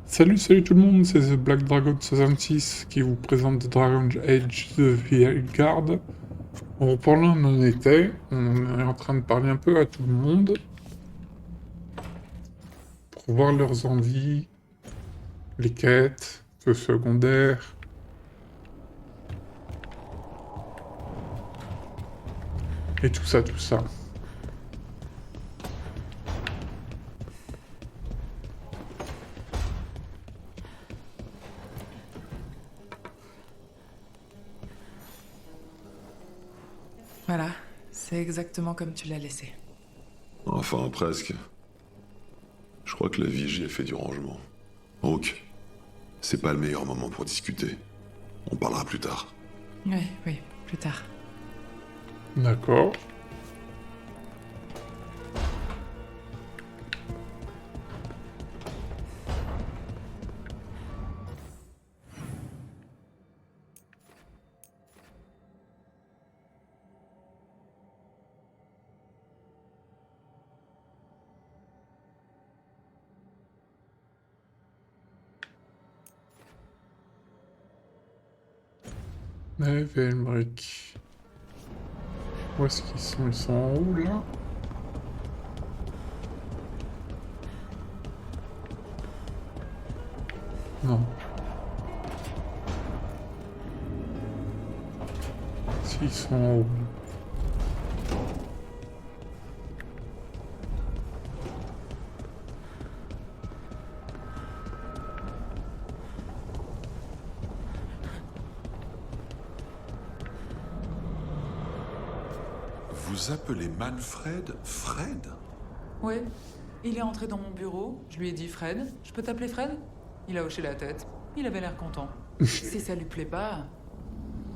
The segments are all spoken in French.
Salut tout le monde, c'est The Black Dragon 66 qui vous présente Dragon Age The Veilguard. Bon, pour là on en était, on est en train de parler un peu à tout le monde pour voir leurs envies, les quêtes, le secondaire, et tout ça, tout ça. Voilà, c'est exactement comme tu l'as laissé. Enfin, presque. Je crois que la vigie a fait du rangement. Ok. C'est pas le meilleur moment pour discuter. On parlera plus tard. Oui, plus tard. D'accord. Velmric. Où est-ce qu'ils sont? Ils sont en haut là? Non. Si, ils sont en haut. Vous appelez Manfred Fred? Oui, il est entré dans mon bureau, je lui ai dit Fred, je peux t'appeler Fred? Il a hoché la tête, il avait l'air content. Si ça lui plaît pas...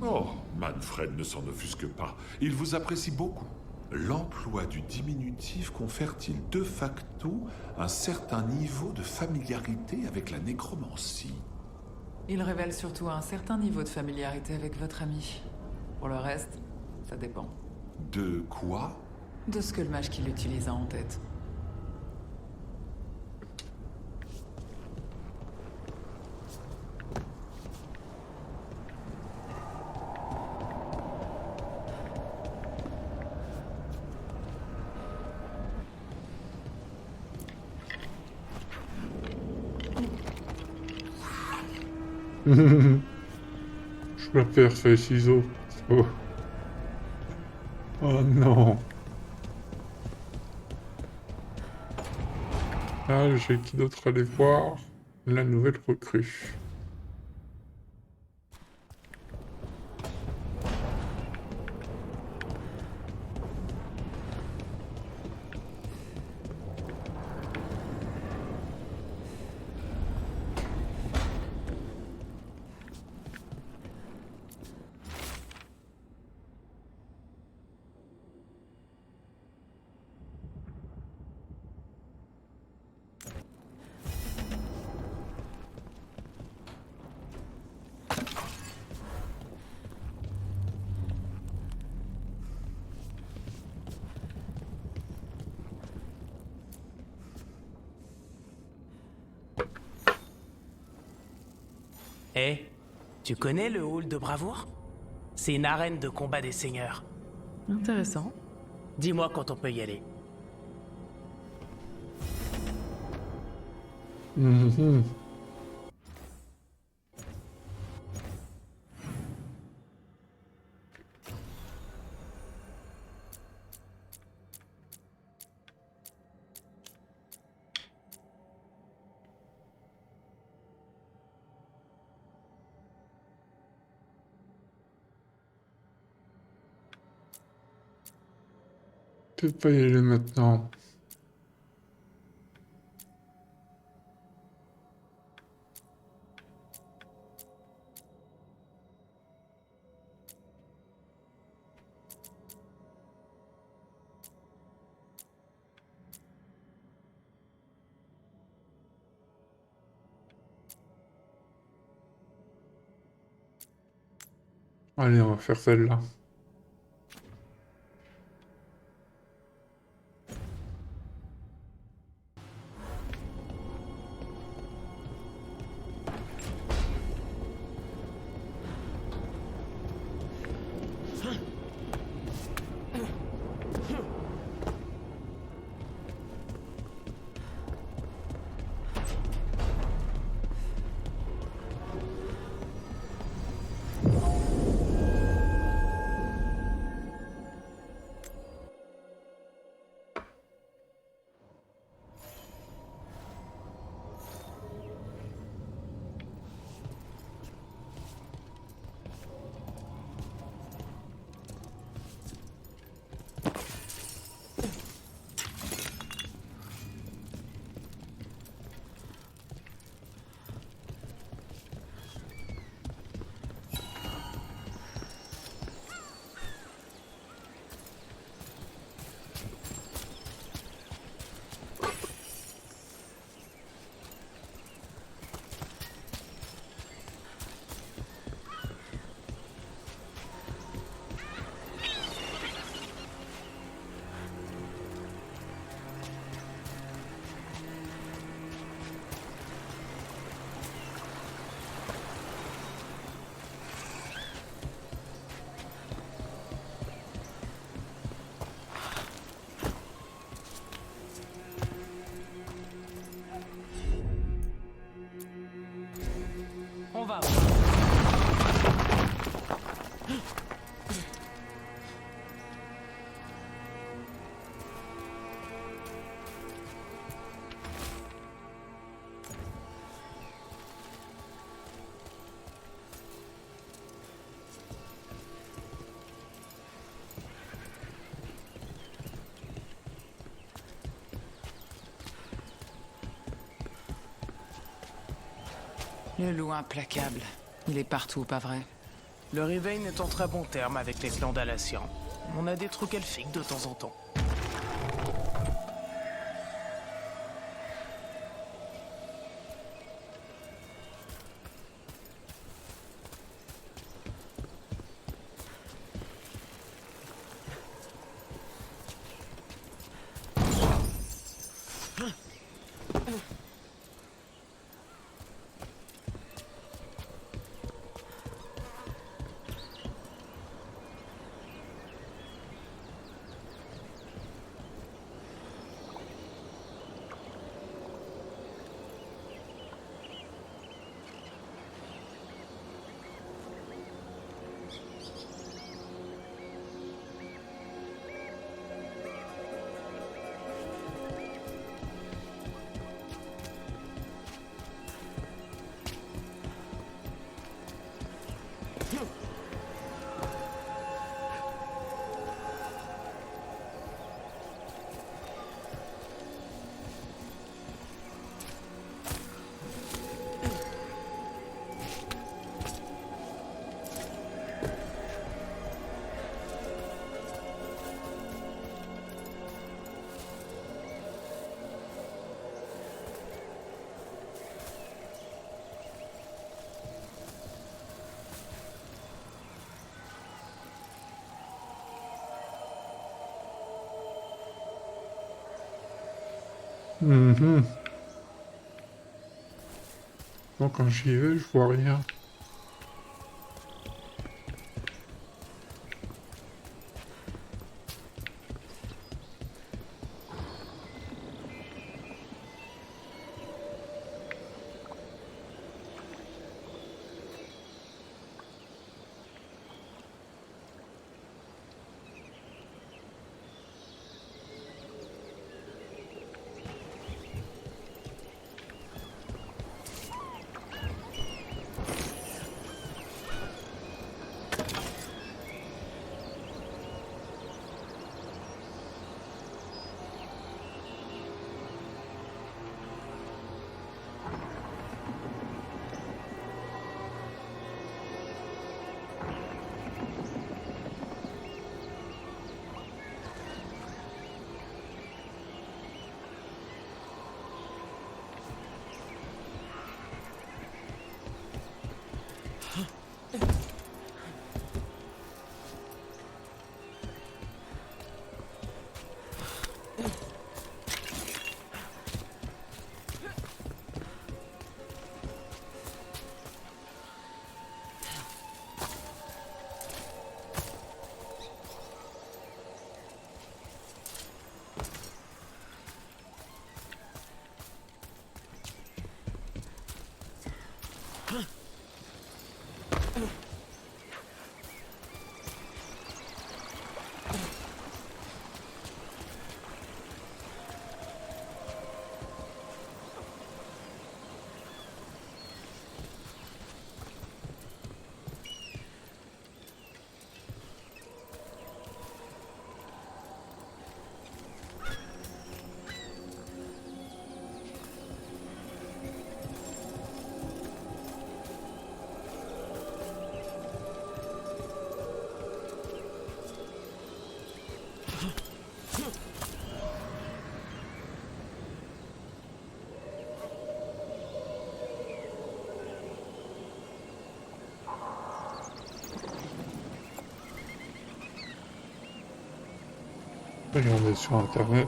Oh, Manfred ne s'en offusque pas. Il vous apprécie beaucoup. L'emploi du diminutif confère-t-il de facto un certain niveau de familiarité avec la nécromancie? Il révèle surtout un certain niveau de familiarité avec votre ami. Pour le reste, ça dépend. De quoi? De ce que le mage qui l'utilise a en tête. Je préfère faire ciseaux. Oh. Oh non. Ah, j'ai qui d'autre aller voir? La nouvelle recrue. Eh, tu connais le hall de bravoure? C'est une arène de combat des seigneurs. Intéressant. Dis-moi quand on peut y aller. Mhm. Peut-être pas y aller maintenant. Allez, on va faire celle-là. Le loup implacable. Il est partout, pas vrai? Le Rivain est en très bon terme avec les clans Dalassian. On a des trucs elfiques de temps en temps. Mhm. Donc quand j'y vais, je vois rien. Regardez sur internet.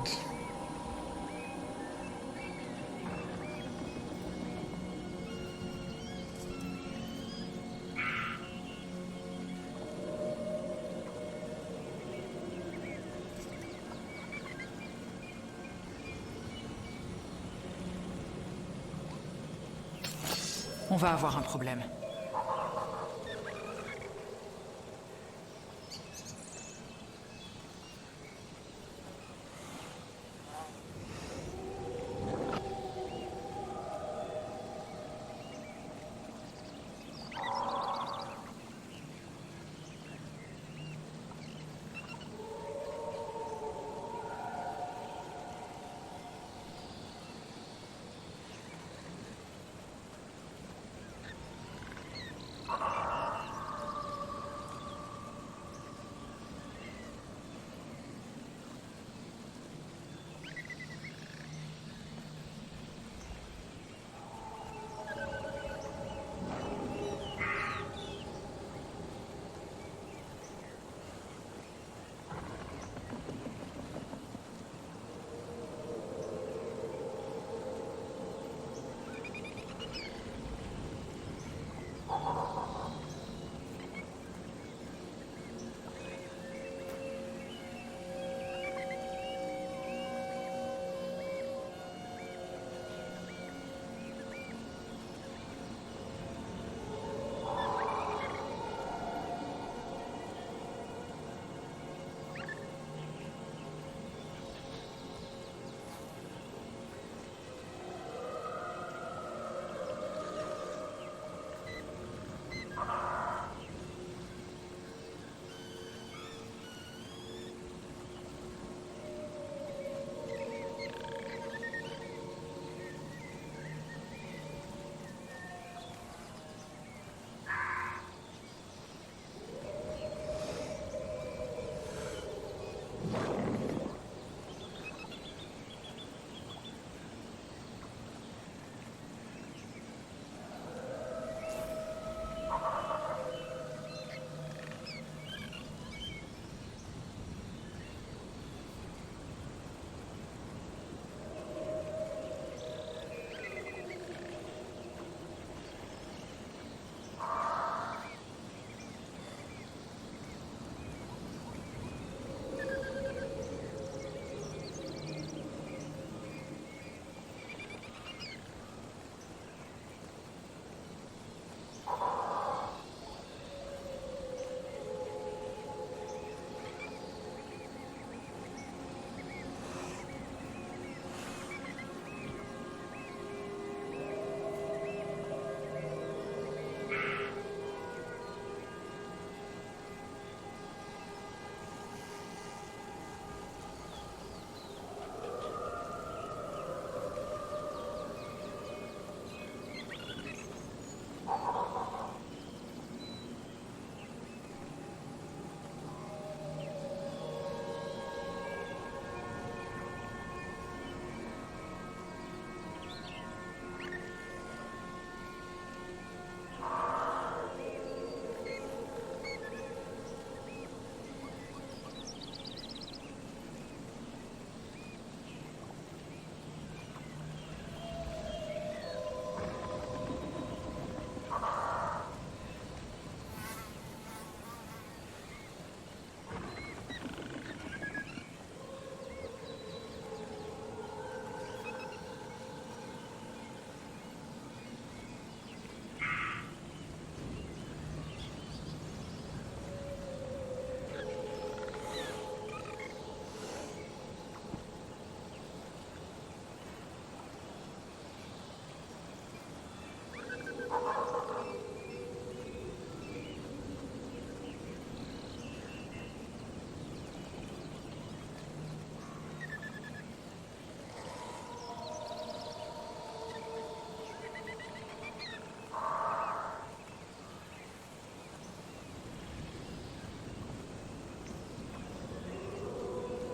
On va avoir un problème.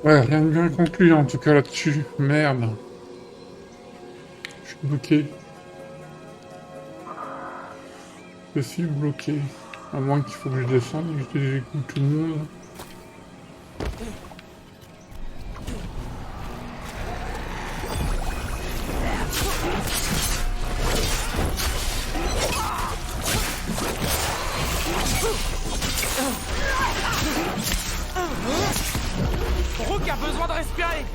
Ouais, rien de bien conclu en tout cas là-dessus. Merde. Je suis bloqué. Je suis bloqué. À moins qu'il faut que je descende et que je dégoûte tout le monde. Rook a besoin de respirer.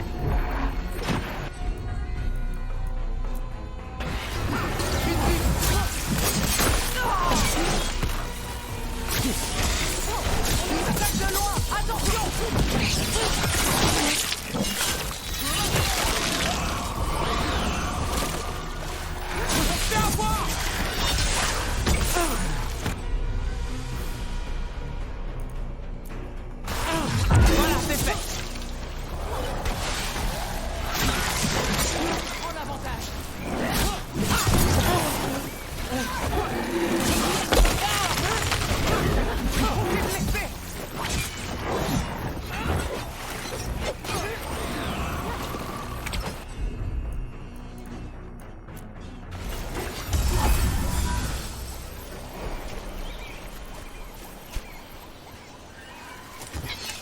Voilà, c'est fait.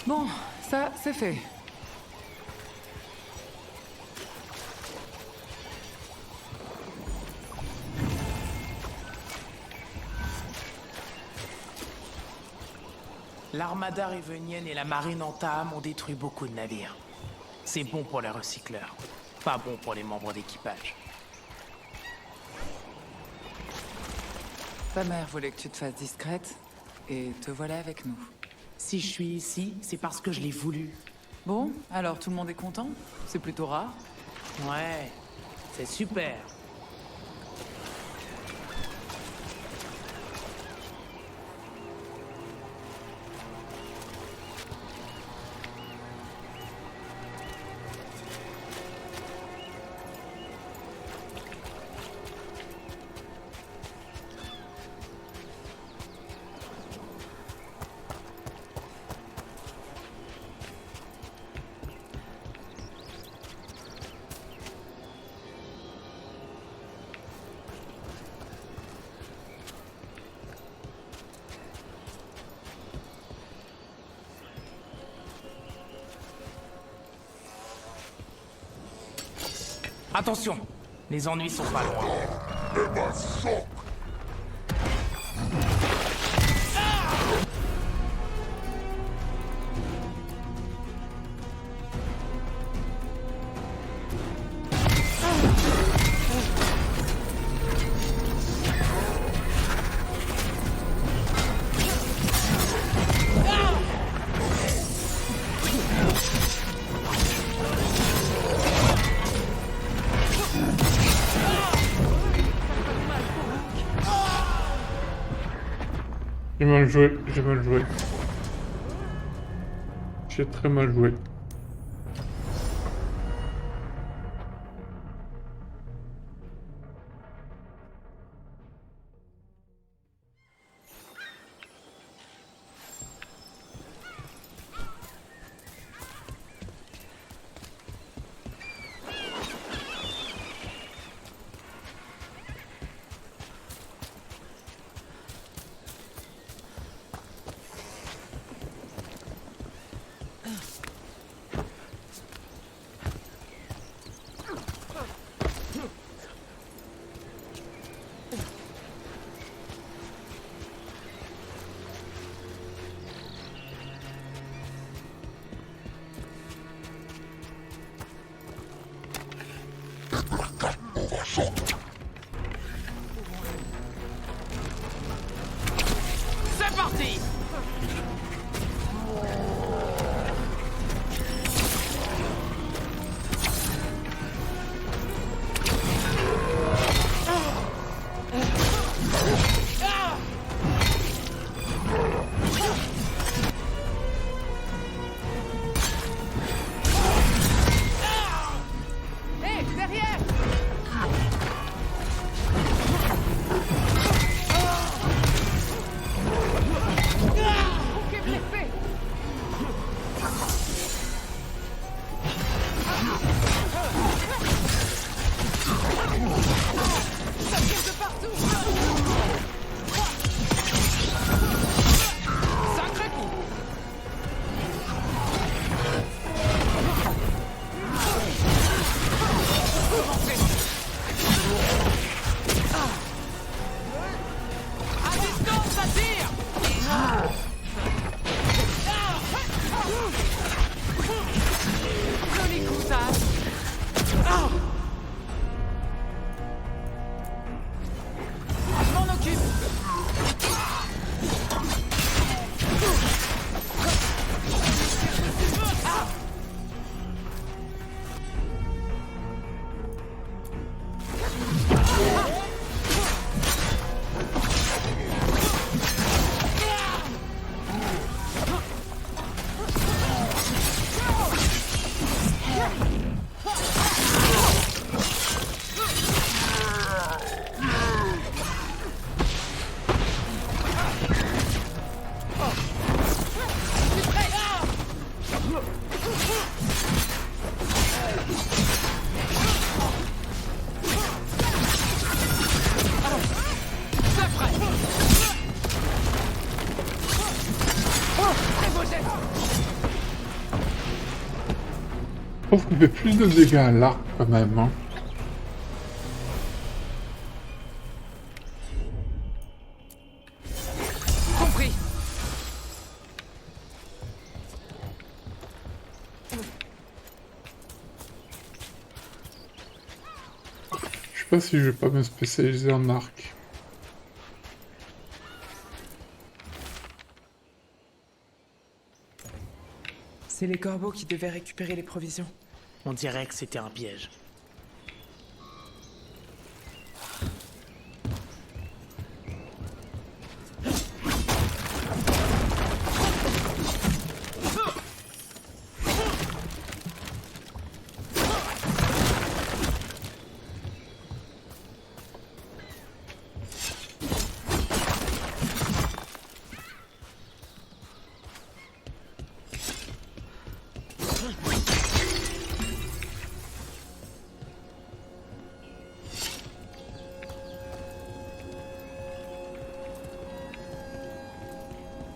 Bon, ça, c'est fait. L'armada révenienne et la marine en Taham ont détruit beaucoup de navires. C'est bon pour les recycleurs, pas bon pour les membres d'équipage. Ta mère voulait que tu te fasses discrète, et te voilà avec nous. Si je suis ici, c'est parce que je l'ai voulu. Bon, alors tout le monde est content? C'est plutôt rare. Ouais, c'est super. Attention, les ennuis sont pas loin. J'ai mal joué, j'ai mal joué. J'ai très mal joué. C'est parti! pense qu'il fait plus de dégâts à l'arc quand même. Hein. Compris. Je sais pas si je vais pas me spécialiser en arc. C'est les corbeaux qui devaient récupérer les provisions. On dirait que c'était un piège.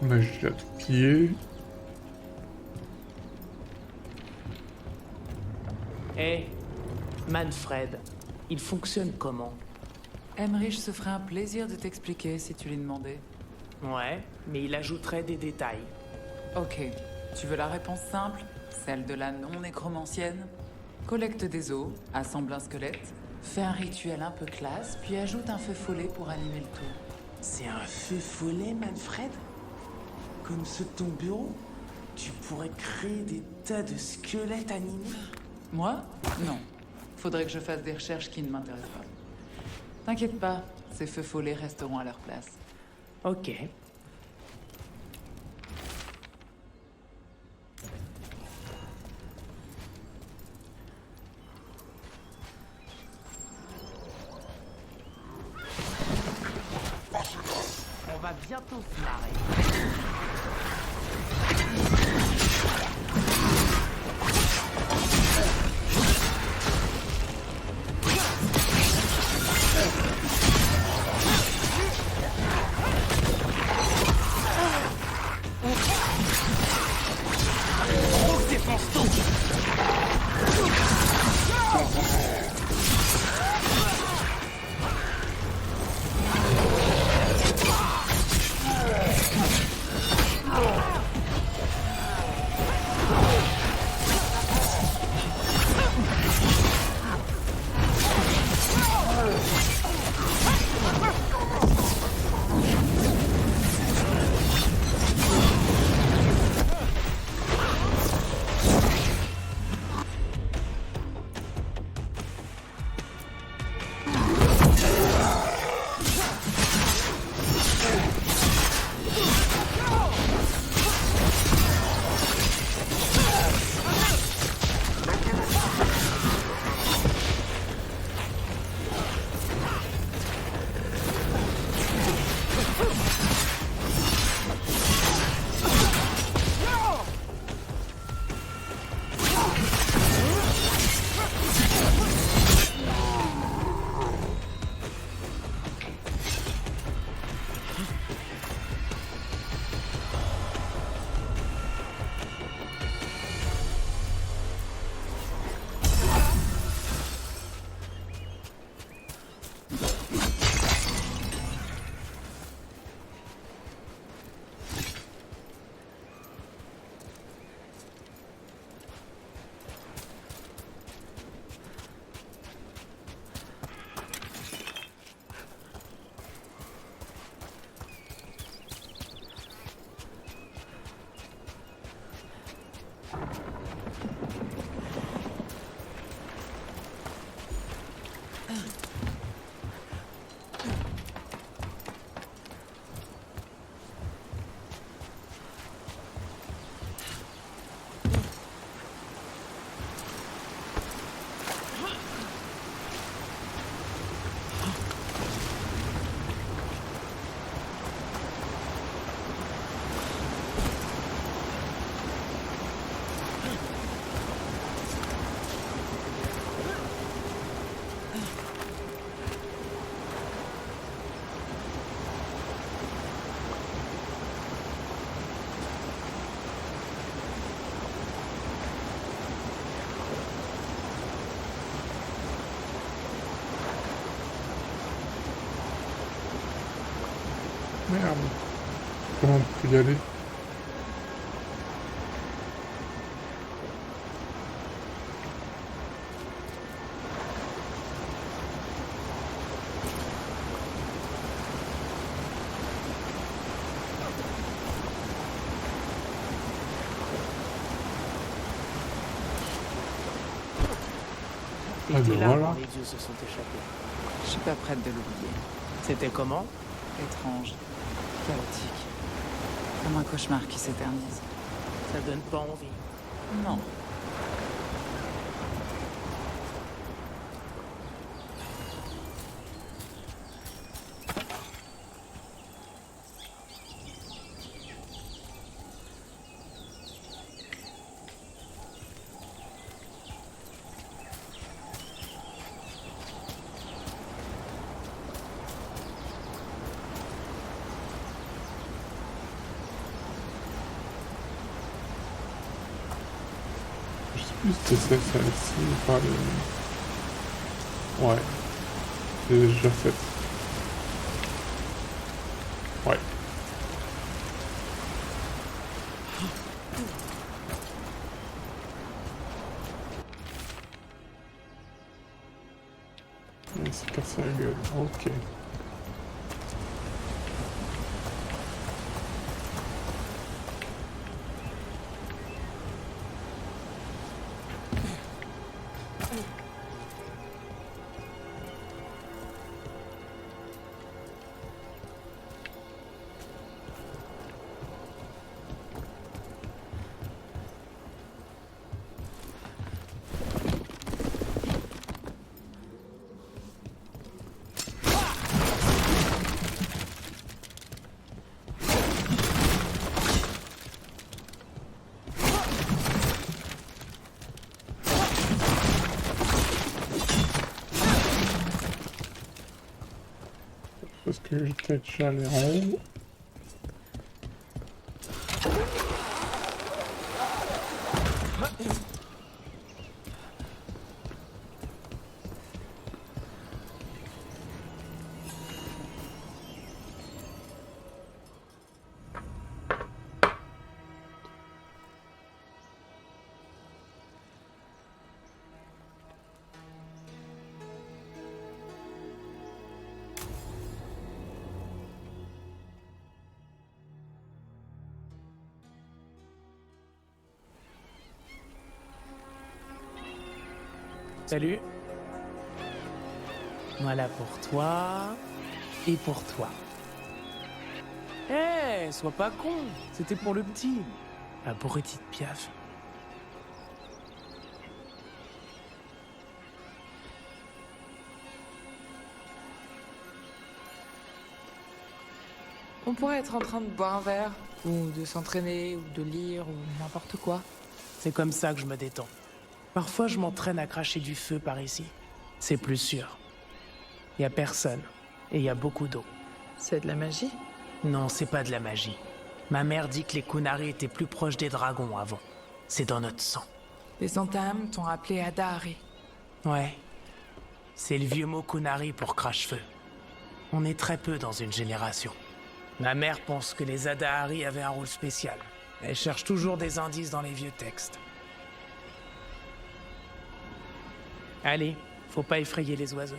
Là, j'ai déjà tout pillé. Hé, Manfred, il fonctionne comment? Emmerich se ferait un plaisir de t'expliquer si tu lui demandais. Ouais, mais il ajouterait des détails. Ok. Tu veux la réponse simple? Celle de la non-nécromancienne? Collecte des os, assemble un squelette, fais un rituel un peu classe, puis ajoute un feu follet pour animer le tout. C'est un feu follet, Manfred? Comme ceux de ton bureau? Tu pourrais créer des tas de squelettes animés? Moi? Non. Faudrait que je fasse des recherches qui ne m'intéressent pas. T'inquiète pas, ces feux follets resteront à leur place. Ok. On va bientôt se marrer. Merde. Comment on peut y aller? Ah T'étais ben là voilà. quand les dieux se sont échappés. Je suis pas prête de l'oublier. C'était comment? Étrange, chaotique, comme un cauchemar qui s'éternise. Ça donne pas envie. Non. Je sais plus si c'est celle-ci ou pas. Ouais. J'ai déjà fait. Ouais. Il s'est cassé la gueule. Ok. Parce que j'étais déjà allé en haut. Salut. Voilà pour toi et pour toi. Eh, sois pas con, c'était pour le petit. La petite piaf. On pourrait être en train de boire un verre, ou de s'entraîner, ou de lire, ou n'importe quoi. C'est comme ça que je me détends. Parfois, je m'entraîne à cracher du feu par ici. C'est plus sûr. Y a personne, et y a beaucoup d'eau. C'est de la magie. Non, c'est pas de la magie. Ma mère dit que les Kunari étaient plus proches des dragons avant. C'est dans notre sang. Les entames t'ont appelé Adahari. Ouais. C'est le vieux mot Kunari pour crache-feu. On est très peu dans une génération. Ma mère pense que les Adahari avaient un rôle spécial. Elle cherche toujours des indices dans les vieux textes. Allez, faut pas effrayer les oiseaux.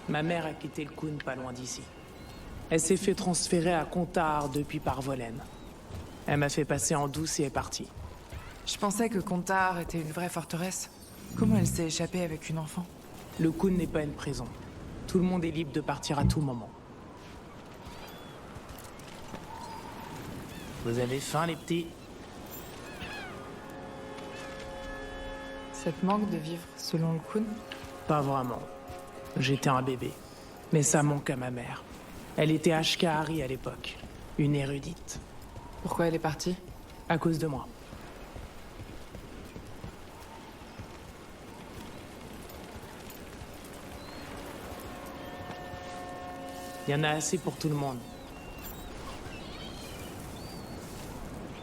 Ma mère a quitté le Kun pas loin d'ici. Elle s'est fait transférer à Kontar depuis Parvolen. Elle m'a fait passer en douce et est partie. Je pensais que Kontar était une vraie forteresse. Comment elle s'est échappée avec une enfant? Le Kun n'est pas une prison. Tout le monde est libre de partir à tout moment. Vous avez faim, les petits? Ça te manque de vivre selon le Kun? Pas vraiment. J'étais un bébé. Mais ça manque à ma mère. Elle était Ashkahari à l'époque. Une érudite. Pourquoi elle est partie? À cause de moi. Il y en a assez pour tout le monde.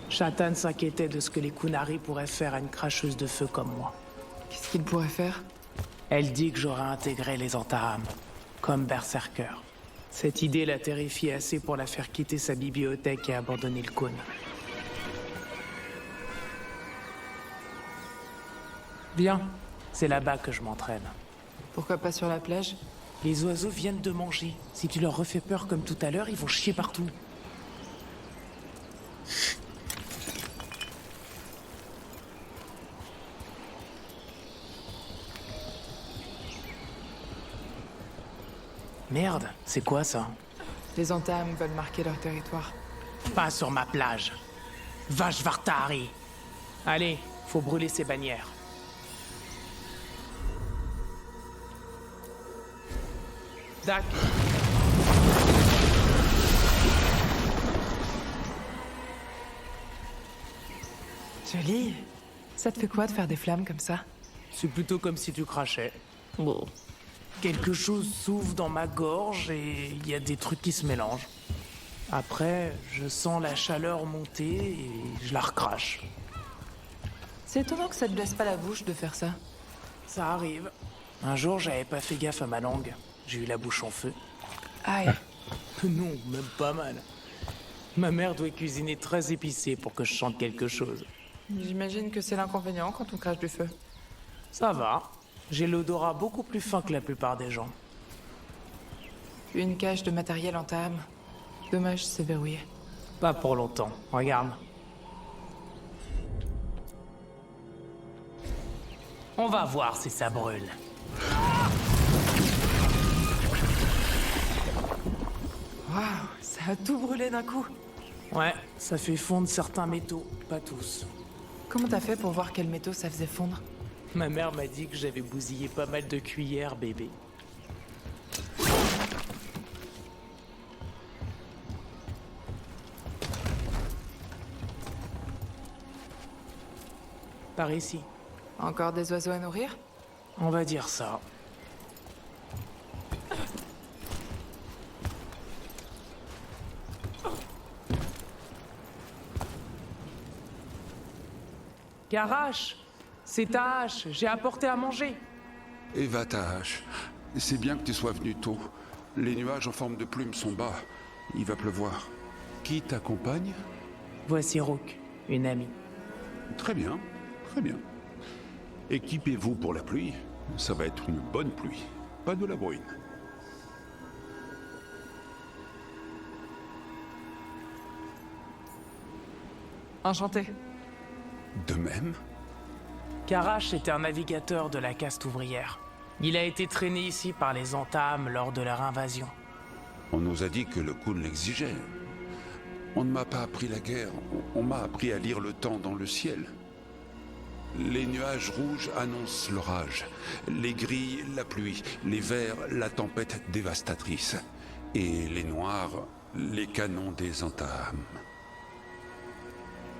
Shatan s'inquiétait de ce que les Kunari pourraient faire à une cracheuse de feu comme moi. Qu'est-ce qu'il pourrait faire? Elle dit que j'aurais intégré les Antaham, comme Berserker. Cette idée l'a terrifiée assez pour la faire quitter sa bibliothèque et abandonner le cône. Viens, c'est là-bas que je m'entraîne. Pourquoi pas sur la plage? Les oiseaux viennent de manger. Si tu leur refais peur comme tout à l'heure, ils vont chier partout. Merde, c'est quoi ça? Les Antaham veulent marquer leur territoire. Pas sur ma plage. Vashvartari. Allez, faut brûler ces bannières. Dak. Joli. Ça te fait quoi de faire des flammes comme ça? C'est plutôt comme si tu crachais. Bon. Quelque chose s'ouvre dans ma gorge et il y a des trucs qui se mélangent. Après, je sens la chaleur monter et je la recrache. C'est étonnant que ça te blesse pas la bouche de faire ça. Ça arrive. Un jour, j'avais pas fait gaffe à ma langue. J'ai eu la bouche en feu. Aïe. Non, même pas mal. Ma mère doit cuisiner très épicé pour que je chante quelque chose. J'imagine que c'est l'inconvénient quand on crache du feu. Ça va. J'ai l'odorat beaucoup plus fin que la plupart des gens. Une cache de matériel Antaham. Dommage, c'est verrouillé. Pas pour longtemps. Regarde. On va voir si ça brûle. Waouh, ça a tout brûlé d'un coup. Ouais, ça fait fondre certains métaux, pas tous. Comment t'as fait pour voir quels métaux ça faisait fondre? Ma mère m'a dit que j'avais bousillé pas mal de cuillères, bébé. Par ici. Encore des oiseaux à nourrir? On va dire ça. Karash, c'est ta hache, j'ai apporté à manger. Eva ta hache. C'est bien que tu sois venu tôt. Les nuages en forme de plumes sont bas. Il va pleuvoir. Qui t'accompagne? Voici Rook, une amie. Très bien, très bien. Équipez-vous pour la pluie. Ça va être une bonne pluie, pas de la bruine. Enchanté. De même? Karash était un navigateur de la caste ouvrière. Il a été traîné ici par les Antaham lors de leur invasion. On nous a dit que le Khun l'exigeait. On ne m'a pas appris la guerre, on m'a appris à lire le temps dans le ciel. Les nuages rouges annoncent l'orage, les gris la pluie, les verts la tempête dévastatrice, et les noirs les canons des Antaham.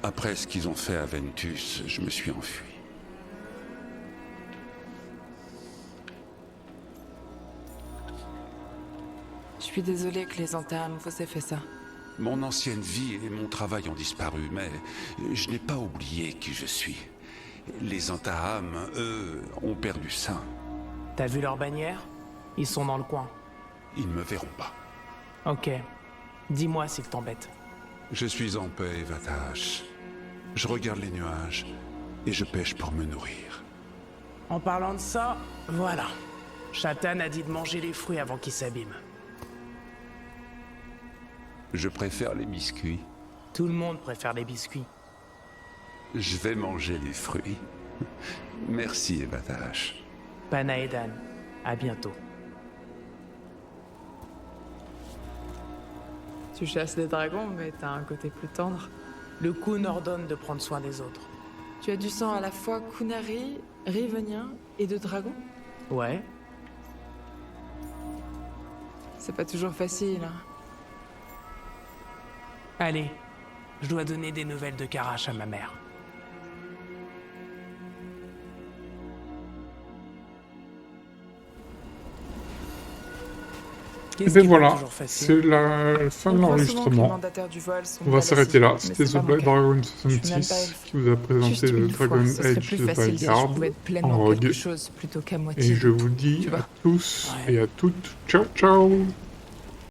Après ce qu'ils ont fait à Ventus, je me suis enfui. Je suis désolée que les Antaham vous aient fait ça. Mon ancienne vie et mon travail ont disparu, mais je n'ai pas oublié qui je suis. Les Antaham, eux, ont perdu ça. T'as vu leur bannière? Ils sont dans le coin. Ils ne me verront pas. Ok. Dis-moi s'ils t'embêtent. Je suis en paix, Vatash. Je regarde les nuages et je pêche pour me nourrir. En parlant de ça, voilà. Shatan a dit de manger les fruits avant qu'ils s'abîment. Je préfère les biscuits. Tout le monde préfère les biscuits. Je vais manger les fruits. Merci, Vatash. Panaedan, à bientôt. Tu chasses des dragons, mais t'as un côté plus tendre. Le Khun ordonne de prendre soin des autres. Tu as du sang à la fois Kunari, Rivenien et de dragon? Ouais. C'est pas toujours facile, hein. Allez, je dois donner des nouvelles de Karash à ma mère. Et Qu'est-ce bien qui va voilà, toujours facile? c'est la fin de On croit souvent que les l'enregistrement. mandataires du voile sont On va pas s'arrêter là. d'acier, mais C'était c'est pas The mon Black cas. Dragon Je suis même pas 66 elfe. qui vous a présenté Juste le une fois, Dragon ce serait Age plus The facile si je Vanguard pouvais être en pleinement quelque rogue. chose plutôt qu'à Et moitié. je vous dis Tu vois. à tous Ouais. et à toutes, ciao ciao!